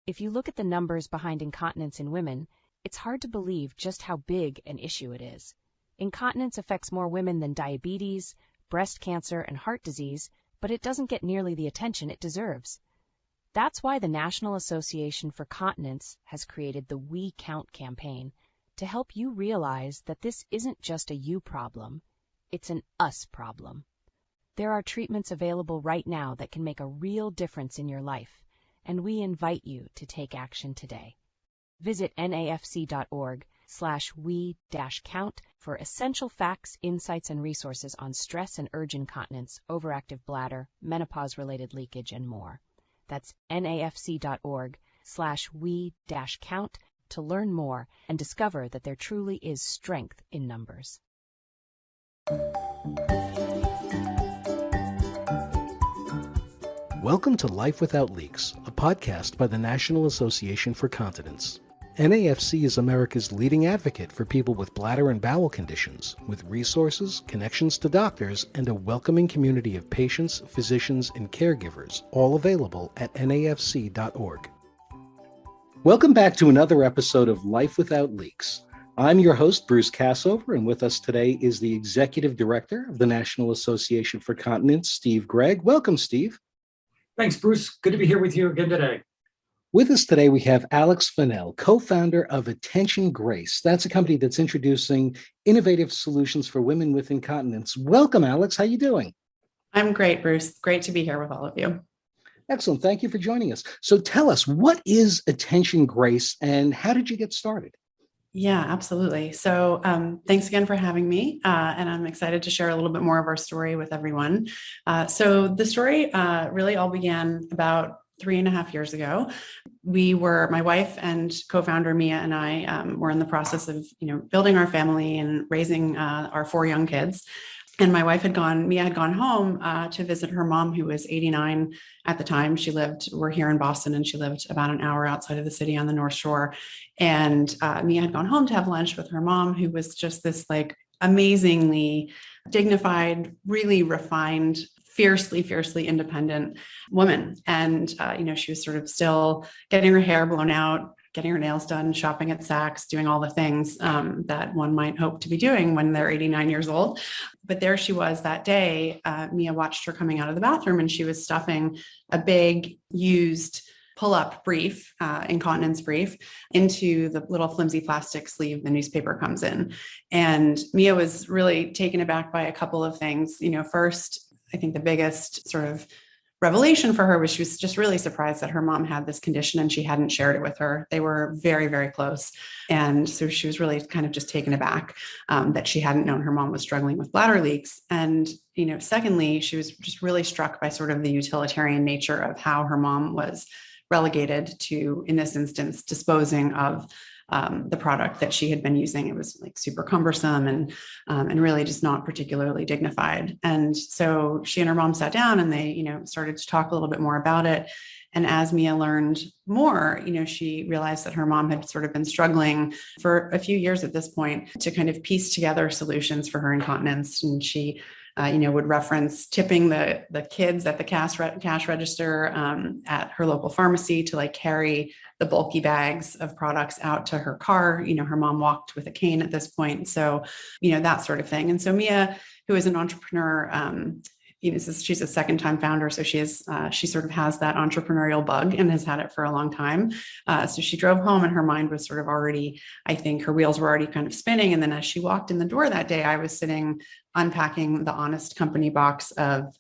If you look at the numbers behind incontinence in women, it's hard to believe just how big an issue it is. Incontinence affects more women than diabetes, breast cancer, and heart disease, but it doesn't get nearly the attention it deserves. That's why the National Association for Continence has created the We Count campaign to help you realize that this isn't just a you problem, it's an us problem. There are treatments available right now that can make a real difference in your life, and we invite you to take action today. Visit nafc.org/we-count for essential facts, insights, and resources on stress and urge incontinence, overactive bladder, menopause-related leakage, and more. That's nafc.org/we-count to learn more and discover that there truly is strength in numbers. Welcome to Life Without Leaks, a podcast by the National Association for Continence. NAFC is America's leading advocate for people with bladder and bowel conditions, with resources, connections to doctors, and a welcoming community of patients, physicians, and caregivers, all available at nafc.org. Welcome back to another episode of Life Without Leaks. I'm your host, Bruce Cassover, and with us today is the Executive Director of the National Association for Continence, Steve Gregg. Welcome, Steve. Thanks, Bruce. Good to be here with you again today. With us today, we have Alex Fennell, co-founder of Attn Grace. That's a company that's introducing innovative solutions for women with incontinence. Welcome, Alex. How are you doing? I'm great, Bruce. Great to be here with all of you. Excellent. Thank you for joining us. So tell us, what is Attn Grace and how did you get started? Yeah, absolutely. So thanks again for having me. And I'm excited to share a little bit more of our story with everyone. So the story really all began about 3.5 years ago. My wife and co-founder Mia and I were in the process of, building our family and raising our 4 young kids. And Mia had gone home to visit her mom, who was 89 at the time. We're here in Boston, and she lived about an hour outside of the city on the North Shore. And Mia had gone home to have lunch with her mom, who was just this amazingly dignified, really refined, fiercely independent woman. And, she was sort of still getting her hair blown out, getting her nails done, shopping at Saks, doing all the things that one might hope to be doing when they're 89 years old. But there she was that day. Mia watched her coming out of the bathroom, and she was stuffing a big used pull-up brief, incontinence brief, into the little flimsy plastic sleeve the newspaper comes in. And Mia was really taken aback by a couple of things. First, I think the biggest sort of revelation for her was she was just really surprised that her mom had this condition and she hadn't shared it with her. They were very, very close. And so she was really kind of just taken aback that she hadn't known her mom was struggling with bladder leaks. And, secondly, she was just really struck by sort of the utilitarian nature of how her mom was relegated to, in this instance, disposing of the product that she had been using. It was super cumbersome and really just not particularly dignified. And so she and her mom sat down and they, started to talk a little bit more about it. And as Mia learned more, she realized that her mom had sort of been struggling for a few years at this point to kind of piece together solutions for her incontinence. And she would reference tipping the kids at the cash register at her local pharmacy to carry the bulky bags of products out to her car. Her mom walked with a cane at this point. So, that sort of thing. And so Mia, who is an entrepreneur, she's a second-time founder, so she sort of has that entrepreneurial bug and has had it for a long time. So she drove home and her mind was sort of already, I think her wheels were already kind of spinning. And then as she walked in the door that day, I was sitting unpacking the Honest Company box of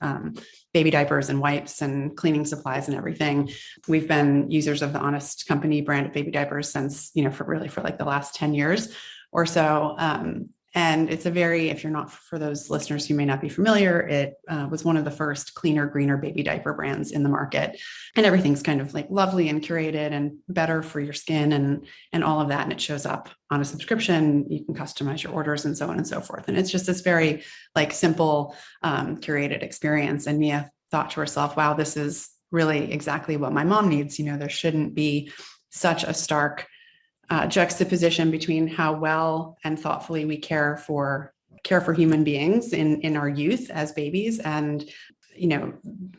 baby diapers and wipes and cleaning supplies and everything. We've been users of the Honest Company brand of baby diapers since, for the last 10 years or so. And it's for those listeners who may not be familiar, it was one of the first cleaner, greener baby diaper brands in the market. And everything's kind of lovely and curated and better for your skin and all of that. And it shows up on a subscription. You can customize your orders and so on and so forth. And it's just this very simple, curated experience. And Mia thought to herself, wow, this is really exactly what my mom needs. There shouldn't be such a stark juxtaposition between how well and thoughtfully we care for human beings in our youth as babies, and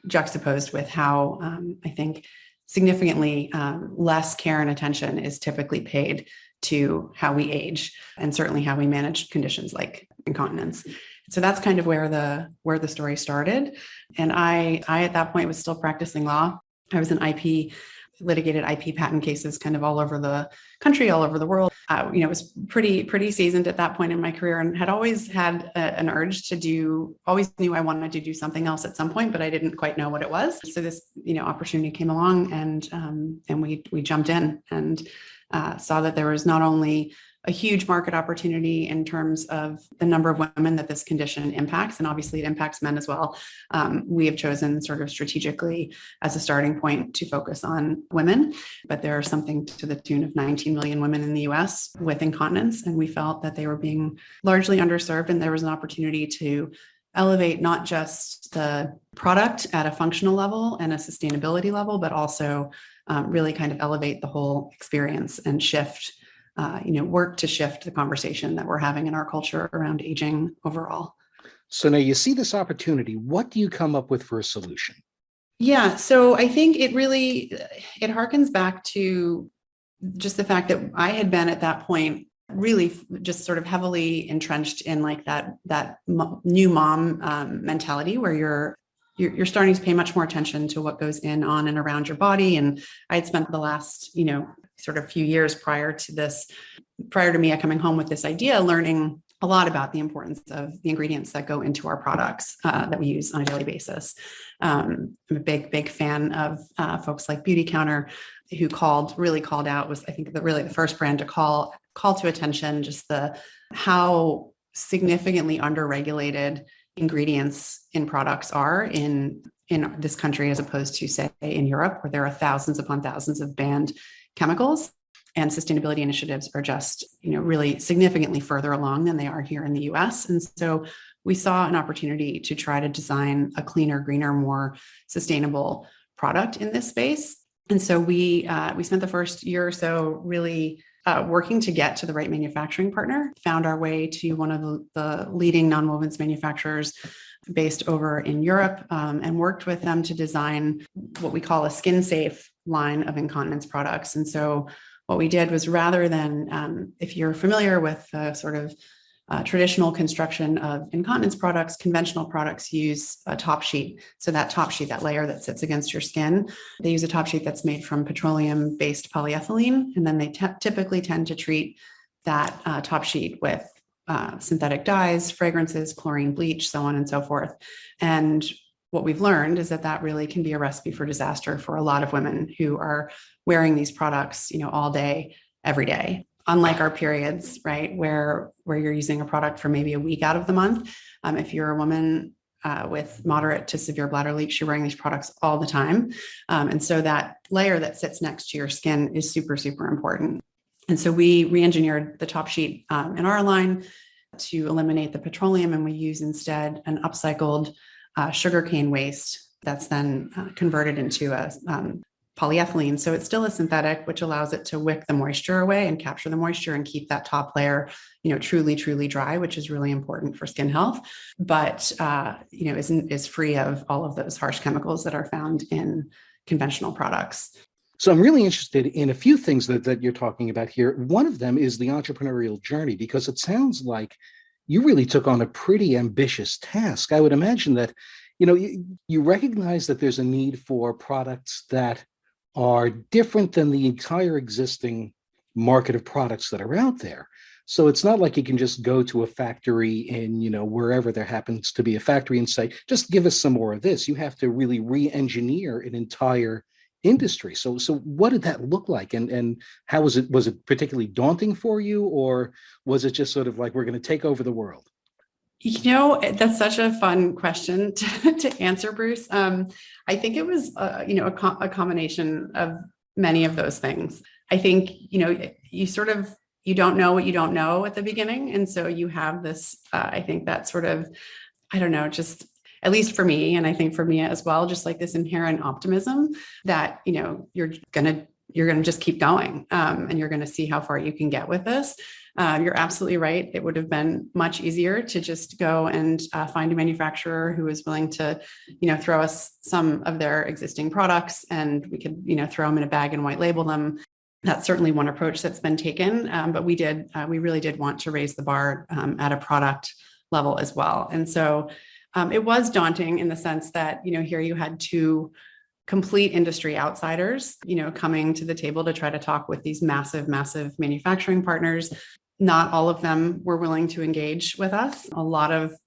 juxtaposed with how I think significantly less care and attention is typically paid to how we age and certainly how we manage conditions like incontinence. So that's kind of where the story started. And I at that point was still practicing law. I was in litigated IP patent cases kind of all over the country, all over the world. Was pretty seasoned at that point in my career and had always had an urge always knew I wanted to do something else at some point, but I didn't quite know what it was. So this, opportunity came along and we jumped in and saw that there was not only a huge market opportunity in terms of the number of women that this condition impacts, and obviously it impacts men as well. We have chosen sort of strategically as a starting point to focus on women, but there are something to the tune of 19 million women in the US with incontinence, and we felt that they were being largely underserved, and there was an opportunity to elevate not just the product at a functional level and a sustainability level, but also really kind of elevate the whole experience and shift work to shift the conversation that we're having in our culture around aging overall. So now you see this opportunity. What do you come up with for a solution? Yeah, so I think it harkens back to just the fact that I had been at that point really just sort of heavily entrenched in like that new mom mentality where you're starting to pay much more attention to what goes on and around your body. And I had spent the last, sort of few years prior to Mia coming home with this idea, learning a lot about the importance of the ingredients that go into our products that we use on a daily basis. I'm a big fan of folks like Beauty Counter, who really called out, was I think the first brand to call to attention just how significantly underregulated ingredients in products are in this country as opposed to, say, in Europe, where there are thousands upon thousands of banned chemicals, and sustainability initiatives are just, really significantly further along than they are here in the US. And so we saw an opportunity to try to design a cleaner, greener, more sustainable product in this space. And so we spent the first year or so really working to get to the right manufacturing partner, found our way to one of the leading nonwovens manufacturers based over in Europe, and worked with them to design what we call a skin safe line of incontinence products. And so what we did was, rather than, if you're familiar with the sort of traditional construction of incontinence products, conventional products use a top sheet. So that top sheet, that layer that sits against your skin, they use a top sheet that's made from petroleum-based polyethylene. And then they typically tend to treat that top sheet with synthetic dyes, fragrances, chlorine, bleach, so on and so forth. And what we've learned is that really can be a recipe for disaster for a lot of women who are wearing these products, all day, every day. Unlike our periods, right, where you're using a product for maybe a week out of the month. If you're a woman with moderate to severe bladder leaks, you're wearing these products all the time. And so that layer that sits next to your skin is super, super important. And so we re-engineered the top sheet in our line to eliminate the petroleum, and we use instead an upcycled sugarcane waste that's then converted into a polyethylene. So it's still a synthetic, which allows it to wick the moisture away and capture the moisture and keep that top layer, truly, truly dry, which is really important for skin health, but, is free of all of those harsh chemicals that are found in conventional products. So I'm really interested in a few things that you're talking about here. One of them is the entrepreneurial journey, because it sounds like you really took on a pretty ambitious task. I would imagine that, you recognize that there's a need for products that are different than the entire existing market of products that are out there. So it's not like you can just go to a factory in, wherever there happens to be a factory and say, just give us some more of this. You have to really re-engineer an entire industry. So what did that look like? And how was it? Was it particularly daunting for you, or was it just sort of like, we're going to take over the world? That's such a fun question to answer, Bruce. I think it was, a combination of many of those things. I think, you don't know what you don't know at the beginning. And so you have this, I think that sort of, just at least for me, and I think for Mia as well, just like this inherent optimism that, you're going to you're going to just keep going, and you're going to see how far you can get with this. You're absolutely right. It would have been much easier to just go and find a manufacturer who was willing to, throw us some of their existing products, and we could, throw them in a bag and white label them. That's certainly one approach that's been taken. But we really did want to raise the bar at a product level as well. And so it was daunting in the sense that, here you had two complete industry outsiders, coming to the table to try to talk with these massive, massive manufacturing partners. Not all of them were willing to engage with us.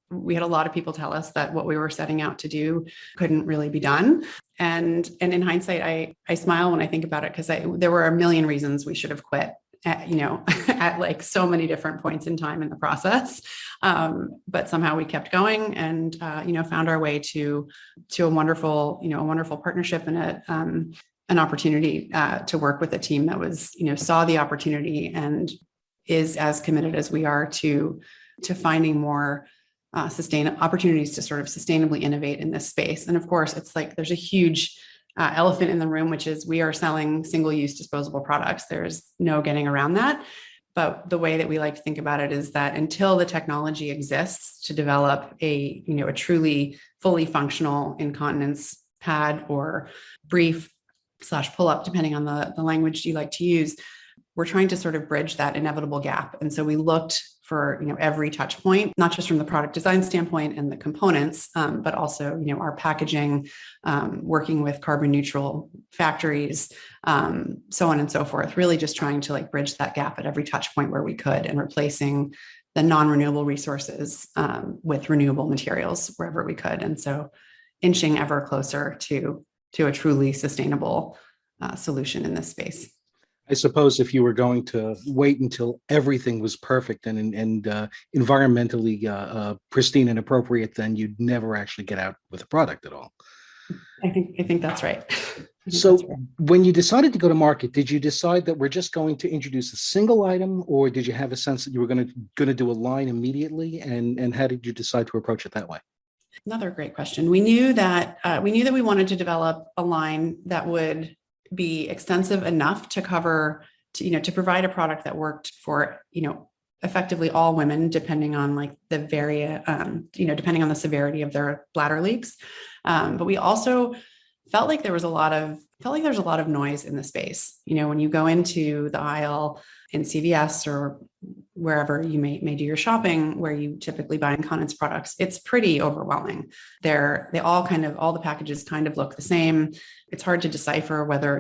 We had a lot of people tell us that what we were setting out to do couldn't really be done. And in hindsight, I smile when I think about it, because there were a million reasons we should have quit at like so many different points in time in the process. But somehow we kept going and, found our way to a wonderful partnership and an opportunity to work with a team that was, saw the opportunity and is as committed as we are to finding more opportunities to sort of sustainably innovate in this space. And of course, it's like there's a huge elephant in the room, which is we are selling single-use disposable products. There's no getting around that. But the way that we like to think about it is that until the technology exists to develop a truly fully functional incontinence pad or brief / pull-up, depending on the language you like to use, we're trying to sort of bridge that inevitable gap. And so we looked for every touch point, not just from the product design standpoint and the components, but also our packaging, working with carbon neutral factories, so on and so forth. Really just trying to like bridge that gap at every touch point where we could, and replacing the non-renewable resources with renewable materials wherever we could. And so inching ever closer to a truly sustainable solution in this space. I suppose if you were going to wait until everything was perfect and environmentally pristine and appropriate, then you'd never actually get out with a product at all. I think that's right. So when you decided to go to market, did you decide that we're just going to introduce a single item, or did you have a sense that you were going to do a line immediately? And how did you decide to approach it that way? Another great question. We knew that we wanted to develop a line that would be extensive enough to cover, to provide a product that worked for, effectively all women, depending on like the depending on the severity of their bladder leaks. But we also felt like there was a lot of noise in the space. When you go into the aisle in CVS or wherever you may do your shopping, where you typically buy incontinence products, it's pretty overwhelming. All the packages kind of look the same. It's hard to decipher whether,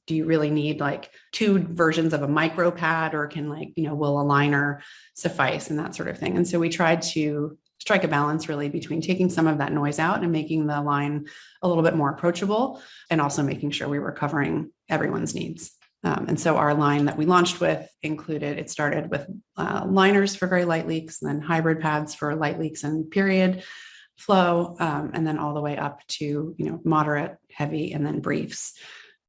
do you really need like two versions of a micro pad, or can will a liner suffice, and that sort of thing. And so we tried to strike a balance really between taking some of that noise out and making the line a little bit more approachable, and also making sure we were covering everyone's needs. And so our line that we launched with it started with liners for very light leaks, and then hybrid pads for light leaks and period flow, and then all the way up to, moderate, heavy, and then briefs.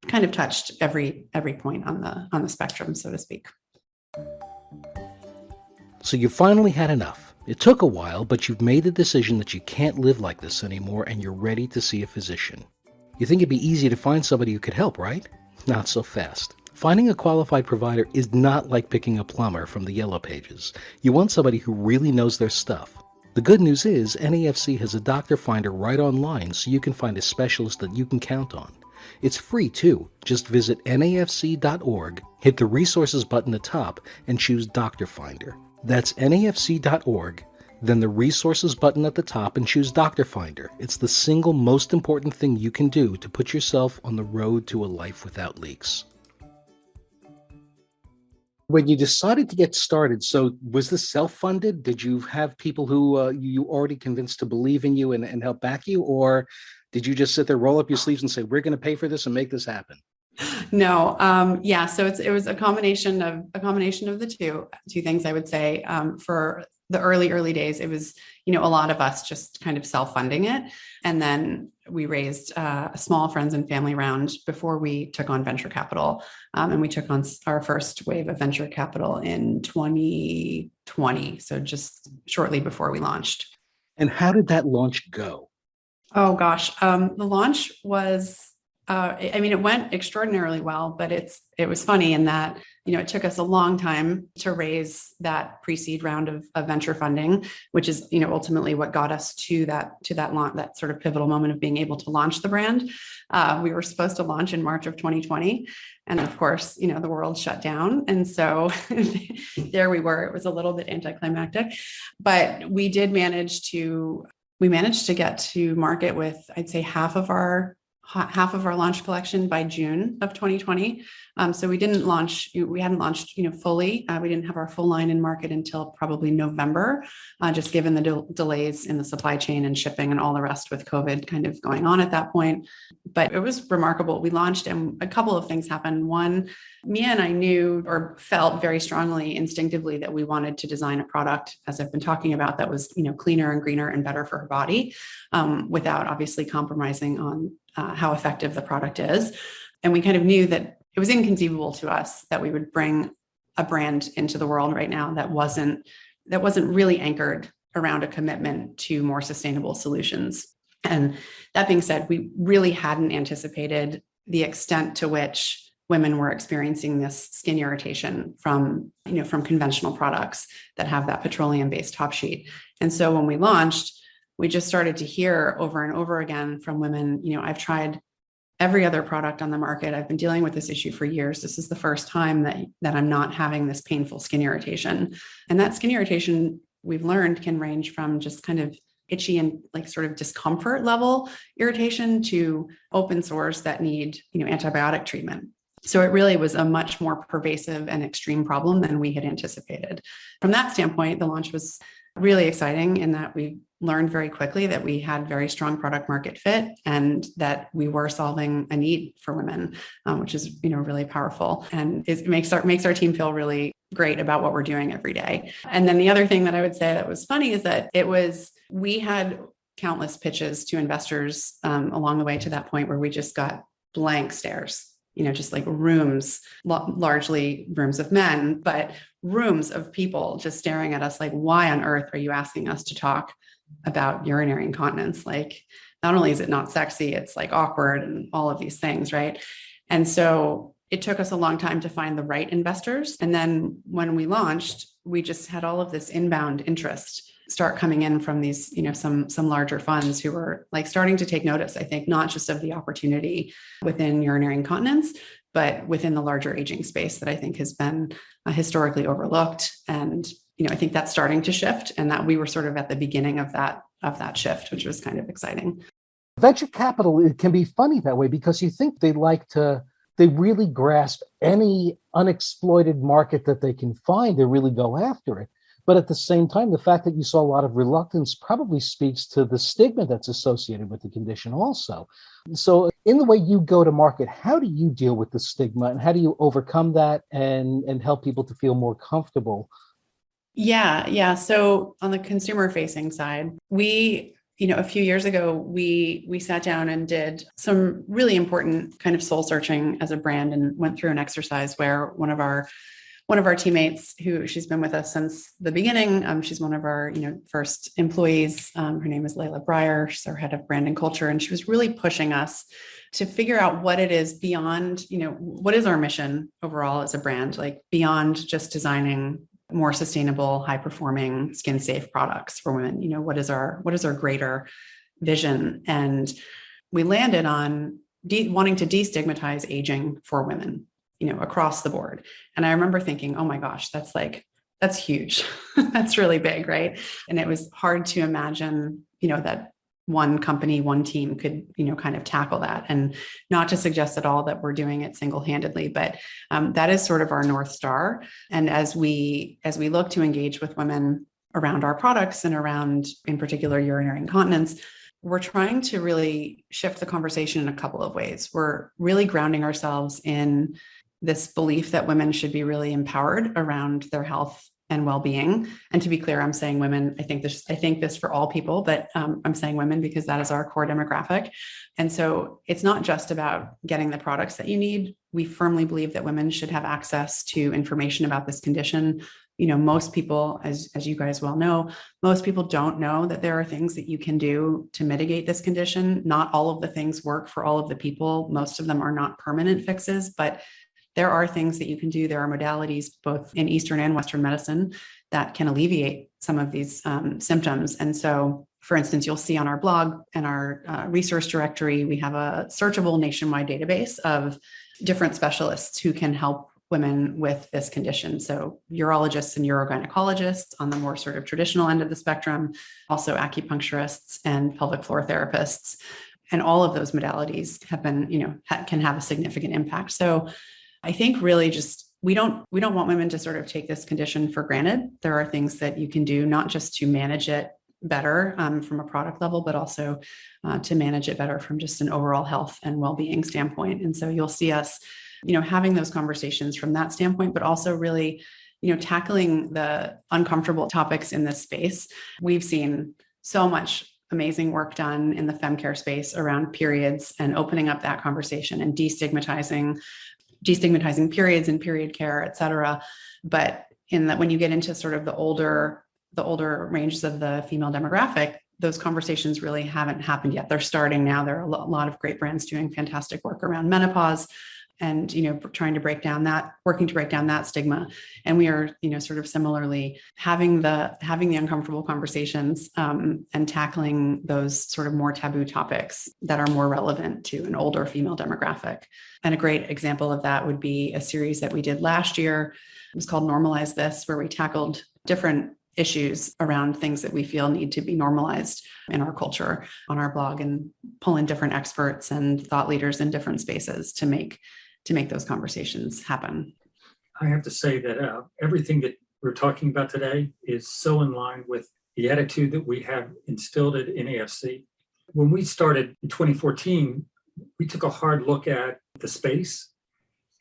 Kind of touched every point on the spectrum, so to speak. So you finally had enough. It took a while, but you've made the decision that you can't live like this anymore, and you're ready to see a physician. You think it'd be easy to find somebody who could help, right? Not so fast. Finding a qualified provider is not like picking a plumber from the Yellow Pages. You want somebody who really knows their stuff. The good news is NAFC has a doctor finder right online, so you can find a specialist that you can count on. It's free too. Just visit nafc.org, hit the resources button at the top, and choose Doctor Finder. That's nafc.org, then the resources button at the top, and choose Doctor Finder. It's the single most important thing you can do to put yourself on the road to a life without leaks. When you decided to get started, so was this self-funded? Did you have people who you already convinced to believe in you and help back you? Or did you just sit there, roll up your sleeves and say, we're going to pay for this and make this happen? No. So it was a combination of the two things, I would say. For the early days, it was, a lot of us just kind of self-funding it. And then we raised a small friends and family round before we took on venture capital. And we took on our first wave of venture capital in 2020. So just shortly before we launched. And how did that launch go? Oh gosh. The launch was I mean, it went extraordinarily well, but it was funny in that, it took us a long time to raise that pre-seed round of venture funding, which is, ultimately what got us to that launch, that sort of pivotal moment of being able to launch the brand. We were supposed to launch in March of 2020. And of course, the world shut down. And so there we were. It was a little bit anticlimactic, but we managed to get to market with, I'd say, half of our launch collection by June of 2020. So we hadn't launched, fully. We didn't have our full line in market until probably November, just given the delays in the supply chain and shipping and all the rest with COVID kind of going on at that point. But it was remarkable. We launched and a couple of things happened. One, Mia and I knew or felt very strongly instinctively that we wanted to design a product, as I've been talking about, that was, cleaner and greener and better for her body, without obviously compromising on how effective the product is. And we kind of knew that it was inconceivable to us that we would bring a brand into the world right now that wasn't really anchored around a commitment to more sustainable solutions. And that being said, we really hadn't anticipated the extent to which women were experiencing this skin irritation from conventional products that have that petroleum-based top sheet. And so when we launched, we just started to hear over and over again from women, I've tried every other product on the market. I've been dealing with this issue for years. This is the first time that I'm not having this painful skin irritation. And that skin irritation, we've learned, can range from just kind of itchy and like sort of discomfort level irritation to open sores that need, antibiotic treatment. So it really was a much more pervasive and extreme problem than we had anticipated. From that standpoint, the launch was really exciting in that we learned very quickly that we had very strong product market fit and that we were solving a need for women, which is, really powerful. And it makes our team feel really great about what we're doing every day. And then the other thing that I would say that was funny is that we had countless pitches to investors along the way to that point where we just got blank stares. Just like rooms, largely rooms of men, but rooms of people just staring at us like, why on earth are you asking us to talk about urinary incontinence? Like, not only is it not sexy, it's like awkward and all of these things, right? And so it took us a long time to find the right investors. And then when we launched, we just had all of this inbound interest start coming in from these, some larger funds who were like starting to take notice, I think, not just of the opportunity within urinary incontinence, but within the larger aging space that I think has been historically overlooked. And, I think that's starting to shift, and that we were sort of at the beginning of that shift, which was kind of exciting. Venture capital, it can be funny that way because you think they really grasp any unexploited market that they can find. They really go after it. But at the same time, the fact that you saw a lot of reluctance probably speaks to the stigma that's associated with the condition also. So in the way you go to market, how do you deal with the stigma and how do you overcome that and help people to feel more comfortable? Yeah. So on the consumer facing side, a few years ago, we sat down and did some really important kind of soul searching as a brand and went through an exercise where one of our teammates, who she's been with us since the beginning, she's one of our first employees. Her name is Layla Breyer. She's our head of brand and culture, and she was really pushing us to figure out what it is beyond, what is our mission overall as a brand, like beyond just designing more sustainable, high performing, skin safe products for women. What is our greater vision? And we landed on wanting to destigmatize aging for women, across the board. And I remember thinking, oh my gosh, that's huge. That's really big, right? And it was hard to imagine, that one company, one team could, kind of tackle that. And not to suggest at all that we're doing it single-handedly, but that is sort of our North Star. And as we look to engage with women around our products and around, in particular, urinary incontinence, we're trying to really shift the conversation in a couple of ways. We're really grounding ourselves in this belief that women should be really empowered around their health and well-being. And to be clear, I'm saying women. I think this for all people, but I'm saying women because that is our core demographic. And so it's not just about getting the products that you need. We firmly believe that women should have access to information about this condition most people, as you guys well know, most people don't know that there are things that you can do to mitigate this condition. Not all of the things work for all of the people. Most of them are not permanent fixes, but there are things that you can do. There are modalities both in Eastern and Western medicine that can alleviate some of these symptoms. And so, for instance, you'll see on our blog and our resource directory, we have a searchable nationwide database of different specialists who can help women with this condition. So urologists and urogynecologists on the more sort of traditional end of the spectrum, also acupuncturists and pelvic floor therapists. And all of those modalities have been, can have a significant impact. So I think really just we don't want women to sort of take this condition for granted. There are things that you can do, not just to manage it better from a product level, but also to manage it better from just an overall health and well-being standpoint. And so you'll see us, having those conversations from that standpoint, but also really, tackling the uncomfortable topics in this space. We've seen so much amazing work done in the femcare space around periods and opening up that conversation and destigmatizing periods and period care, et cetera. But in that, when you get into sort of the older ranges of the female demographic, those conversations really haven't happened yet. They're starting now. There are a lot of great brands doing fantastic work around menopause and, working to break down that stigma. And we are, sort of similarly having the uncomfortable conversations and tackling those sort of more taboo topics that are more relevant to an older female demographic. And a great example of that would be a series that we did last year. It was called Normalize This, where we tackled different issues around things that we feel need to be normalized in our culture on our blog, and pull in different experts and thought leaders in different spaces to make those conversations happen. I have to say that everything that we're talking about today is so in line with the attitude that we have instilled at NAFC. When we started in 2014, we took a hard look at the space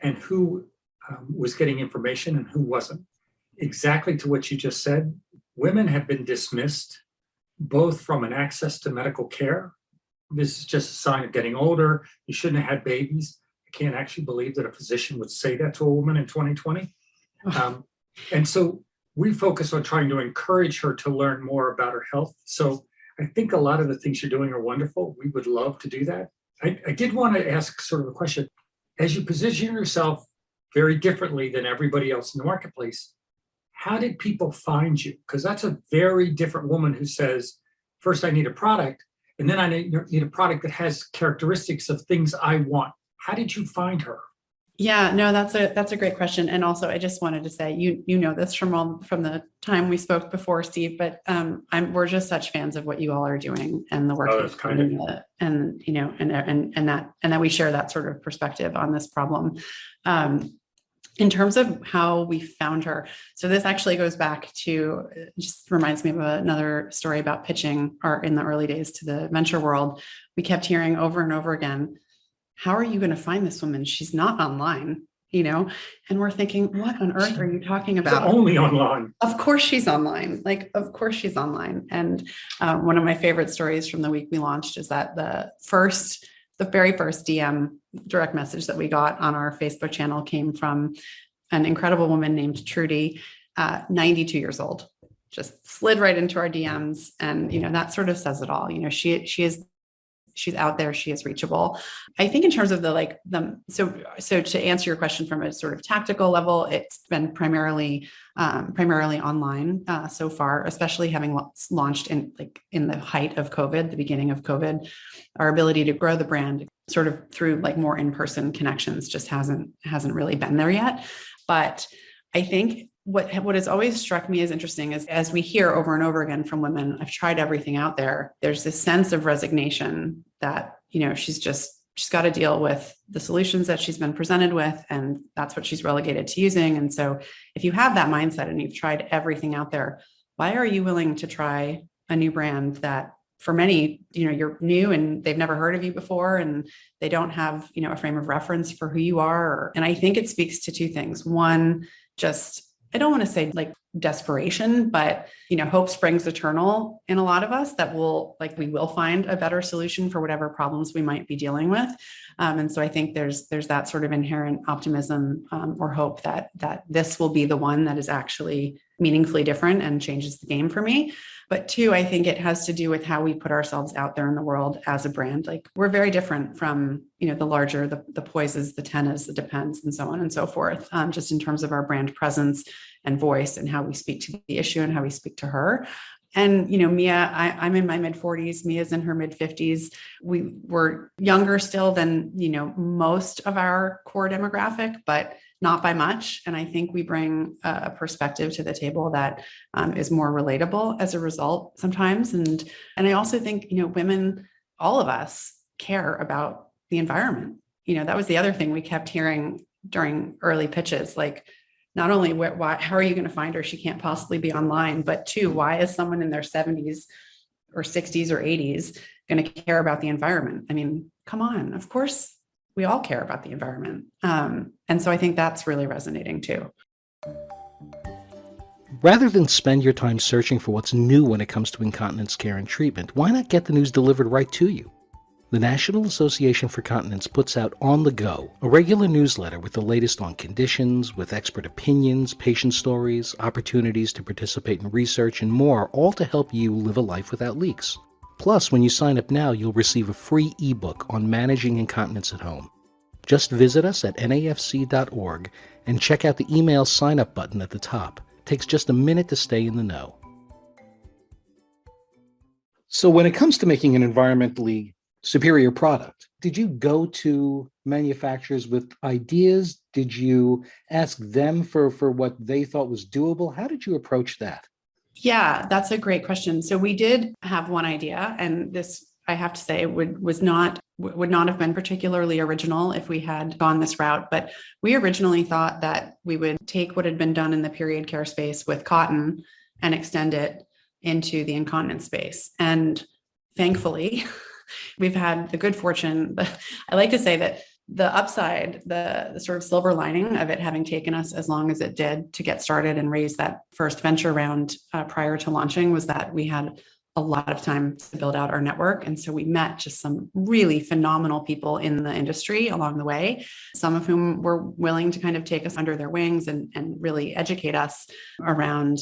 and who was getting information and who wasn't. Exactly to what you just said, women have been dismissed both from an access to medical care. This is just a sign of getting older. You shouldn't have had babies. I can't actually believe that a physician would say that to a woman in 2020. And so we focus on trying to encourage her to learn more about her health. So I think a lot of the things you're doing are wonderful. We would love to do that. I did want to ask sort of a question. As you position yourself very differently than everybody else in the marketplace, how did people find you? Because that's a very different woman who says, first I need a product, and then I need a product that has characteristics of things I want. How did you find her? Yeah, no, that's a great question. And also, I just wanted to say, you know this from the time we spoke before, Steve, but we're just such fans of what you all are doing and the work and that we share that sort of perspective on this problem. In terms of how we found her, so this actually goes back to, just reminds me of another story about pitching, or in the early days to the venture world. We kept hearing over and over again, how are you going to find this woman? She's not online, and we're thinking, what on earth are you talking about? She's only online. Of course she's online. Of course she's online. And one of my favorite stories from the week we launched is that the very first DM direct message that we got on our Facebook channel came from an incredible woman named Trudy, 92 years old, just slid right into our DMs. And, that sort of says it all. She's out there, she is reachable. I think in terms of so to answer your question from a sort of tactical level, it's been primarily online so far, especially having launched in the height of COVID, the beginning of COVID. Our ability to grow the brand sort of through more in-person connections just hasn't really been there yet. But I think what has always struck me as interesting is, as we hear over and over again from women, I've tried everything out there. There's this sense of resignation that, she's got to deal with the solutions that she's been presented with, and that's what she's relegated to using. And so if you have that mindset and you've tried everything out there, why are you willing to try a new brand that for many, you're new and they've never heard of you before, and they don't have, a frame of reference for who you are. And I think it speaks to two things. One, just, I don't want to say desperation, but, hope springs eternal in a lot of us that we will find a better solution for whatever problems we might be dealing with. And so I think there's that sort of inherent optimism or hope that this will be the one that is actually meaningfully different and changes the game for me. But two, I think it has to do with how we put ourselves out there in the world as a brand. Like we're very different from, the larger, the Poises, the Tennas, the Depends, and so on and so forth, just in terms of our brand presence and voice and how we speak to the issue and how we speak to her. And, Mia, I'm in my mid 40s. Mia's in her mid 50s. We were younger still than, most of our core demographic, but not by much. And I think we bring a perspective to the table that is more relatable as a result sometimes. And I also think, women, all of us care about the environment. That was the other thing we kept hearing during early pitches, like, not only why, how are you going to find her? She can't possibly be online, but two, why is someone in their 70s or 60s or 80s going to care about the environment? I mean, come on, of course, we all care about the environment. And so I think that's really resonating too. Rather than spend your time searching for what's new when it comes to incontinence care and treatment, why not get the news delivered right to you? The National Association for Continence puts out On the Go, a regular newsletter with the latest on conditions, with expert opinions, patient stories, opportunities to participate in research, and more, all to help you live a life without leaks. Plus, when you sign up now, you'll receive a free ebook on managing incontinence at home. Just visit us at nafc.org and check out the email sign-up button at the top. It takes just a minute to stay in the know. So when it comes to making an environmentally superior product, did you go to manufacturers with ideas? Did you ask them for what they thought was doable? How did you approach that? Yeah, that's a great question. So we did have one idea, and this, I have to say, would not have been particularly original if we had gone this route. But we originally thought that we would take what had been done in the period care space with cotton and extend it into the incontinence space. And thankfully, we've had the good fortune. I like to say that the upside, the sort of silver lining of it having taken us as long as it did to get started and raise that first venture round prior to launching was that we had a lot of time to build out our network. And so we met just some really phenomenal people in the industry along the way, some of whom were willing to kind of take us under their wings and really educate us around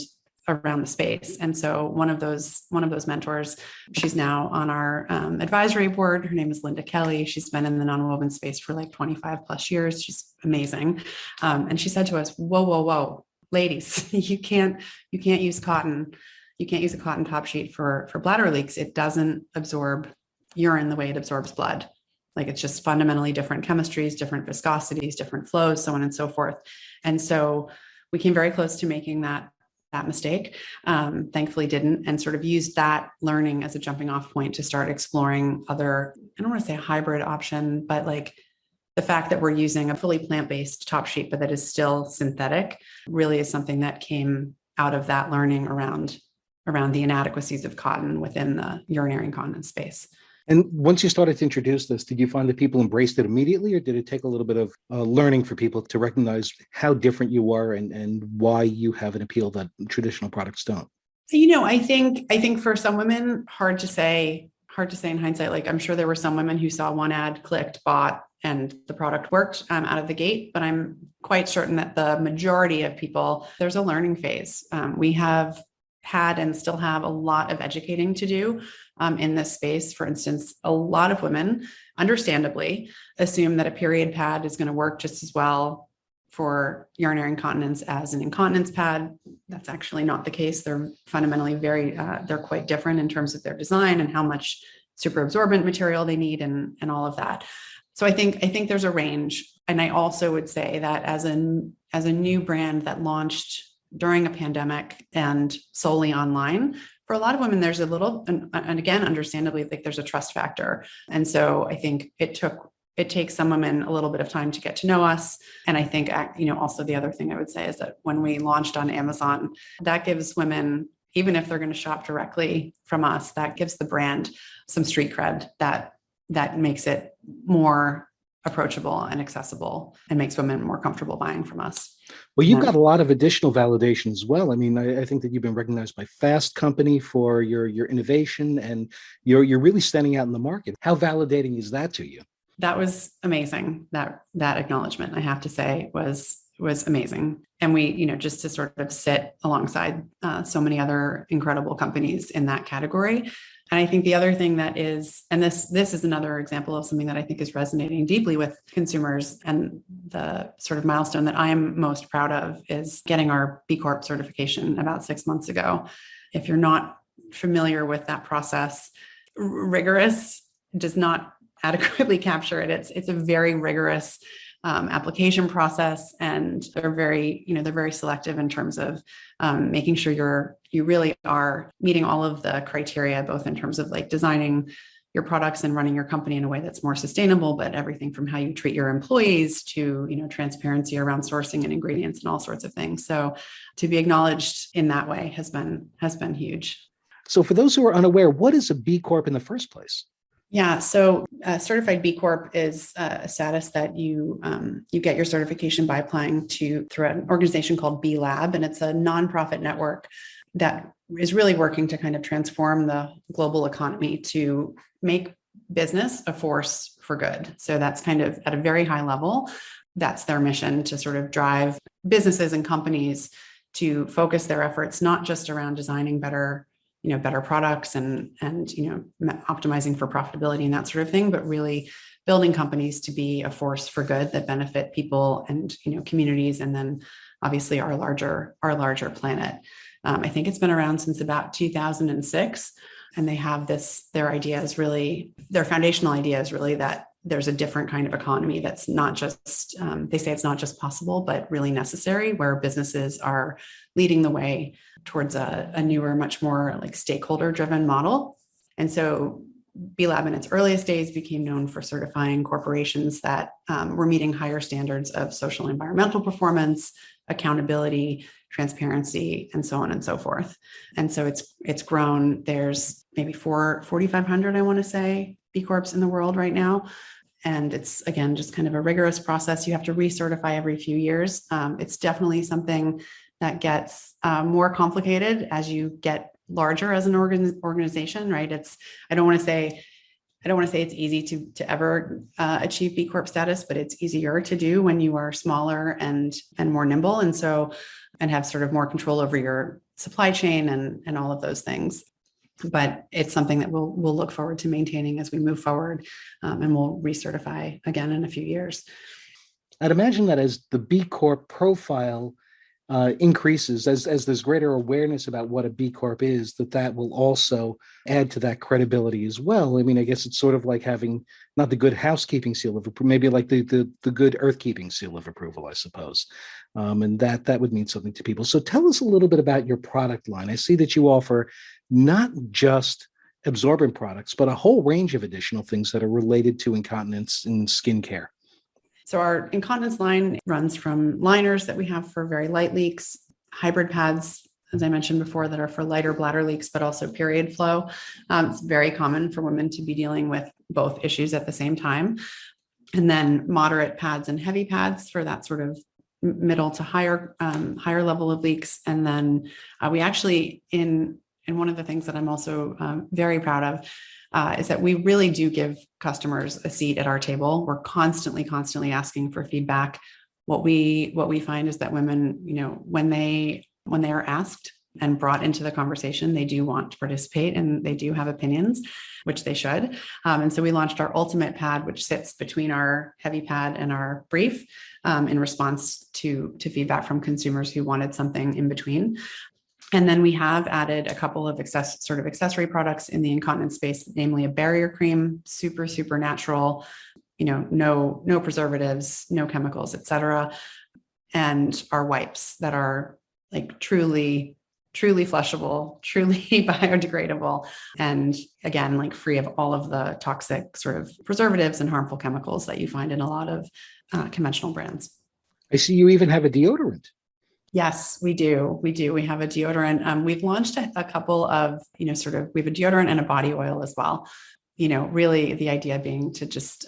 the space. And so one of those mentors, she's now on our advisory board. Her name is Linda Kelly. She's been in the nonwoven space for like 25 plus years. She's amazing. And she said to us, whoa, ladies, you can't use cotton. You can't use a cotton top sheet for bladder leaks. It doesn't absorb urine the way it absorbs blood. Like it's just fundamentally different chemistries, different viscosities, different flows, so on and so forth. And so we came very close to making that mistake, thankfully didn't, and sort of used that learning as a jumping off point to start exploring other, I don't want to say a hybrid option, but like the fact that we're using a fully plant-based top sheet, but that is still synthetic really is something that came out of that learning around the inadequacies of cotton within the urinary incontinence space. And once you started to introduce this, did you find that people embraced it immediately, or did it take a little bit of learning for people to recognize how different you are and why you have an appeal that traditional products don't? I think for some women, hard to say in hindsight. Like I'm sure there were some women who saw one ad, clicked, bought, and the product worked out of the gate. But I'm quite certain that the majority of people, there's a learning phase. We have had and still have a lot of educating to do in this space. For instance, a lot of women, understandably, assume that a period pad is going to work just as well for urinary incontinence as an incontinence pad. That's actually not the case. They're fundamentally they're quite different in terms of their design and how much super absorbent material they need and all of that. So I think there's a range. And I also would say that as a new brand that launched during a pandemic and solely online, for a lot of women, there's a little, and again, understandably, like there's a trust factor. And so I think it takes some women a little bit of time to get to know us. And I think, also the other thing I would say is that when we launched on Amazon, that gives women, even if they're going to shop directly from us, that gives the brand some street cred that makes it more approachable and accessible and makes women more comfortable buying from us. Well, you've got a lot of additional validation as well. I mean, I think that you've been recognized by Fast Company for your innovation, and you're really standing out in the market. How validating is that to you? That was amazing. That acknowledgement, I have to say, was was amazing. And we, just to sort of sit alongside so many other incredible companies in that category. And I think the other thing that is, and this is another example of something that I think is resonating deeply with consumers, and the sort of milestone that I'm most proud of is getting our B Corp certification about 6 months ago. If you're not familiar with that process, rigorous does not adequately capture it. It's a very rigorous application process, and they're very selective in terms of making sure you really are meeting all of the criteria, both in terms of like designing your products and running your company in a way that's more sustainable, but everything from how you treat your employees to, transparency around sourcing and ingredients and all sorts of things. So to be acknowledged in that way has been huge. So for those who are unaware, what is a B Corp in the first place? Yeah, so certified B Corp is a status that you get your certification by applying through an organization called B Lab, and it's a nonprofit network that is really working to kind of transform the global economy to make business a force for good. So that's kind of at a very high level. That's their mission, to sort of drive businesses and companies to focus their efforts not just around designing better products and optimizing for profitability and that sort of thing, but really building companies to be a force for good that benefit people and, communities, and then obviously our larger planet. I think it's been around since about 2006, and they have their foundational idea is really that there's a different kind of economy that's not just, they say it's not just possible, but really necessary, where businesses are leading the way towards a newer, much more like stakeholder-driven model. And so B Lab in its earliest days became known for certifying corporations that were meeting higher standards of social and environmental performance, accountability, transparency, and so on and so forth. And so it's grown. There's maybe 4,500, I want to say, B Corps in the world right now. And it's, again, just kind of a rigorous process. You have to recertify every few years. It's definitely something that gets more complicated as you get larger as an organization, right? I don't want to say it's easy to ever achieve B Corp status, but it's easier to do when you are smaller and more nimble, and have sort of more control over your supply chain and all of those things. But it's something that we'll look forward to maintaining as we move forward, and we'll recertify again in a few years. I'd imagine that as the B Corp profile increases, as there's greater awareness about what a B Corp is, that will also add to that credibility as well. I mean, I guess it's sort of like having not the good housekeeping seal of approval, maybe like the good earthkeeping seal of approval, I suppose. And that would mean something to people. So tell us a little bit about your product line. I see that you offer not just absorbent products, but a whole range of additional things that are related to incontinence and skincare. So our incontinence line runs from liners that we have for very light leaks, hybrid pads, as I mentioned before, that are for lighter bladder leaks, but also period flow. It's very common for women to be dealing with both issues at the same time. And then moderate pads and heavy pads for that sort of middle to higher level of leaks. And then we actually, in one of the things that I'm also very proud of, is that we really do give customers a seat at our table. We're constantly asking for feedback. What we find is that women, when they are asked and brought into the conversation, they do want to participate and they do have opinions, which they should. And so we launched our ultimate pad, which sits between our heavy pad and our brief, in response to feedback from consumers who wanted something in between. And then we have added a couple of accessory products in the incontinence space, namely a barrier cream, super, super natural, no preservatives, no chemicals, et cetera. And our wipes that are like truly flushable, truly biodegradable. And again, like free of all of the toxic sort of preservatives and harmful chemicals that you find in a lot of conventional brands. I see you even have a deodorant. Yes, we do. We have a deodorant. We've launched a couple of, we have a deodorant and a body oil as well. Really the idea being to just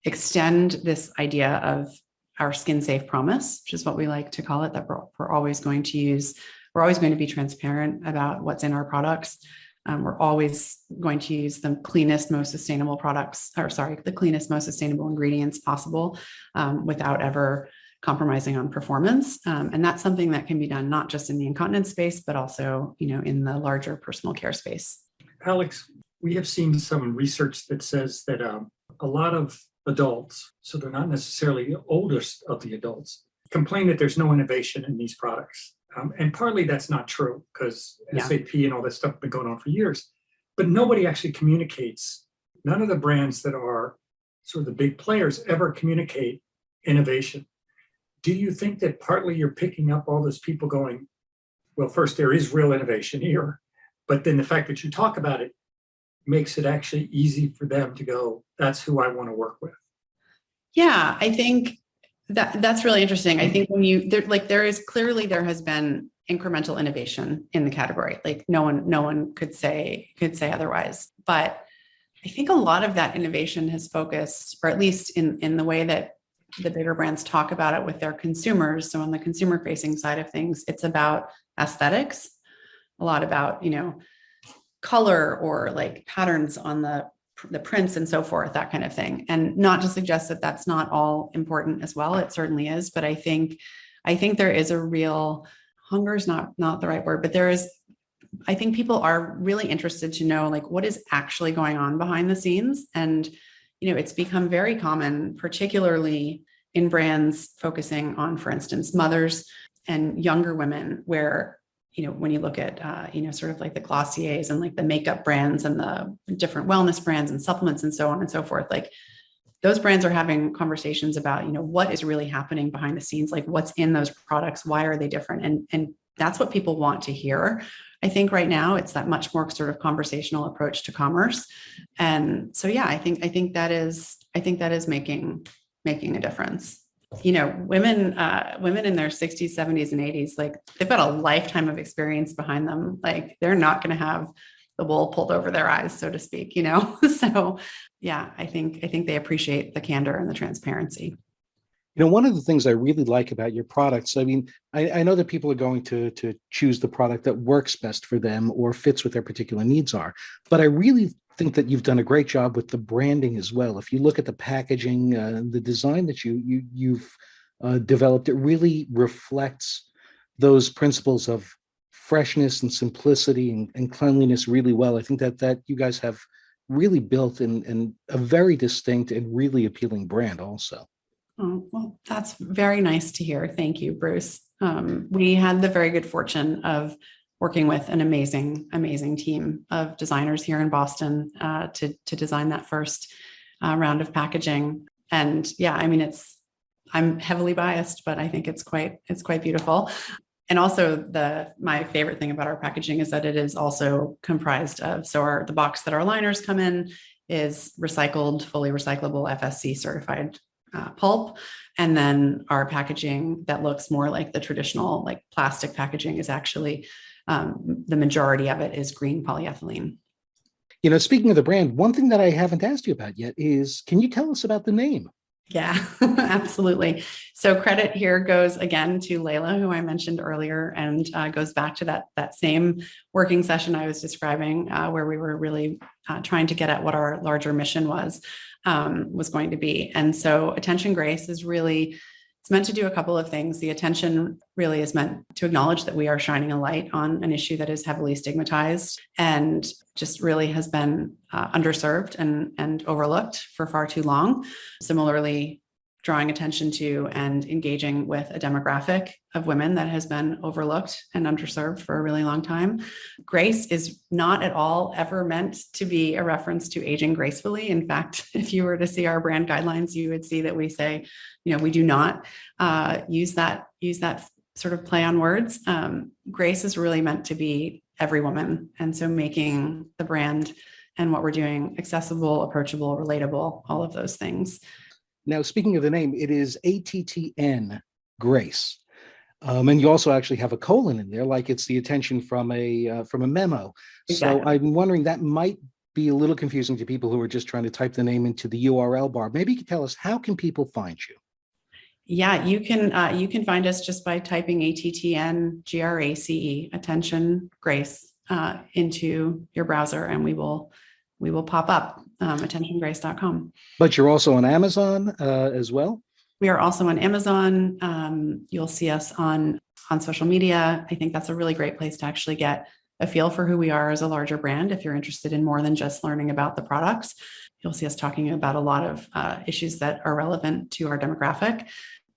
extend this idea of our skin safe promise, which is what we like to call it, that we're always going to be transparent about what's in our products. We're always going to use the cleanest, most sustainable ingredients possible, without ever compromising on performance. And that's something that can be done not just in the incontinence space, but also, in the larger personal care space. Alex, we have seen some research that says that a lot of adults, so they're not necessarily the oldest of the adults, complain that there's no innovation in these products. And partly that's not true because SAP and all that stuff have been going on for years. But nobody actually communicates. None of the brands that are sort of the big players ever communicate innovation. Do you think that partly you're picking up all those people going, well, first, there is real innovation here, but then the fact that you talk about it makes it actually easy for them to go, that's who I want to work with? Yeah, I think that's really interesting. I think when there has been incremental innovation in the category. Like no one could say otherwise. But I think a lot of that innovation has focused, or at least in the way that the bigger brands talk about it with their consumers. So on the consumer facing side of things, it's about aesthetics, a lot about, color or like patterns on the prints and so forth, that kind of thing. And not to suggest that that's not all important as well. It certainly is. But I think there is a real hunger is not the right word, but I think people are really interested to know like what is actually going on behind the scenes. And, it's become very common, particularly in brands focusing on, for instance, mothers and younger women, where, when you look at, sort of like the Glossiers and like the makeup brands and the different wellness brands and supplements and so on and so forth, like those brands are having conversations about, what is really happening behind the scenes, like what's in those products, why are they different? And that's what people want to hear. I think right now it's that much more sort of conversational approach to commerce. And so, yeah, I think that is making a difference. Women in their 60s, 70s, and 80s, like they've got a lifetime of experience behind them. Like they're not going to have the wool pulled over their eyes, so to speak, So yeah, I think they appreciate the candor and the transparency. One of the things I really like about your products, I mean, I know that people are going to choose the product that works best for them or fits what their particular needs are, but I really think that you've done a great job with the branding as well. If you look at the packaging, the design that you've developed, it really reflects those principles of freshness and simplicity and cleanliness really well. I think that you guys have really built in a very distinct and really appealing brand also. Oh, well, that's very nice to hear. Thank you, Bruce. We had the very good fortune of working with an amazing team of designers here in Boston to design that first round of packaging. And yeah, I mean, I'm heavily biased, but I think it's quite beautiful. And also my favorite thing about our packaging is that it is also comprised of, the box that our liners come in is recycled, fully recyclable FSC certified pulp. And then our packaging that looks more like the traditional like plastic packaging is actually the majority of it is green polyethylene. Speaking of the brand, one thing that I haven't asked you about yet is, can you tell us about the name? Yeah, absolutely. So credit here goes again to Layla, who I mentioned earlier, and goes back to that same working session I was describing, where we were really trying to get at what our larger mission was going to be. And so Attention Grace is really, it's meant to do a couple of things. The attention really is meant to acknowledge that we are shining a light on an issue that is heavily stigmatized and just really has been underserved and overlooked for far too long. Similarly, drawing attention to and engaging with a demographic of women that has been overlooked and underserved for a really long time. Grace is not at all ever meant to be a reference to aging gracefully. In fact, if you were to see our brand guidelines, you would see that we say, we do not use that sort of play on words. Grace is really meant to be every woman. And so making the brand and what we're doing accessible, approachable, relatable, all of those things. Now, speaking of the name, it is Attn, Grace. And you also actually have a colon in there, like it's the attention from a memo. Exactly. So I'm wondering, that might be a little confusing to people who are just trying to type the name into the URL bar. Maybe you could tell us, how can people find you? Yeah, you can find us just by typing Attn Grace, Attention Grace, into your browser, and we will pop up, attentiongrace.com. But you're also on Amazon as well? We are also on Amazon. You'll see us on social media. I think that's a really great place to actually get a feel for who we are as a larger brand. If you're interested in more than just learning about the products, you'll see us talking about a lot of issues that are relevant to our demographic.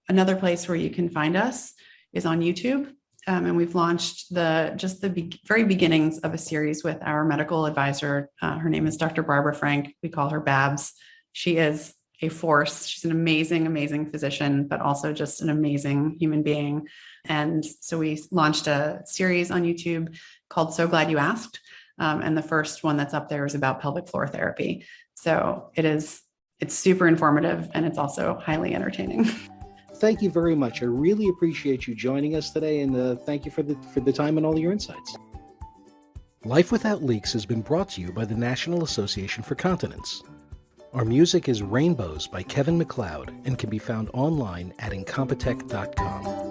Another place where you can find us is on YouTube. And we've launched the very beginnings of a series with our medical advisor. Her name is Dr. Barbara Frank. We call her Babs. She is a force. She's an amazing, amazing physician, but also just an amazing human being. And so we launched a series on YouTube called So Glad You Asked. And the first one that's up there is about pelvic floor therapy. So it's super informative, and it's also highly entertaining. Thank you very much. I really appreciate you joining us today, and thank you for the time and all your insights. Life Without Leaks has been brought to you by the National Association for Continence. Our music is Rainbows by Kevin MacLeod and can be found online at incompetech.com.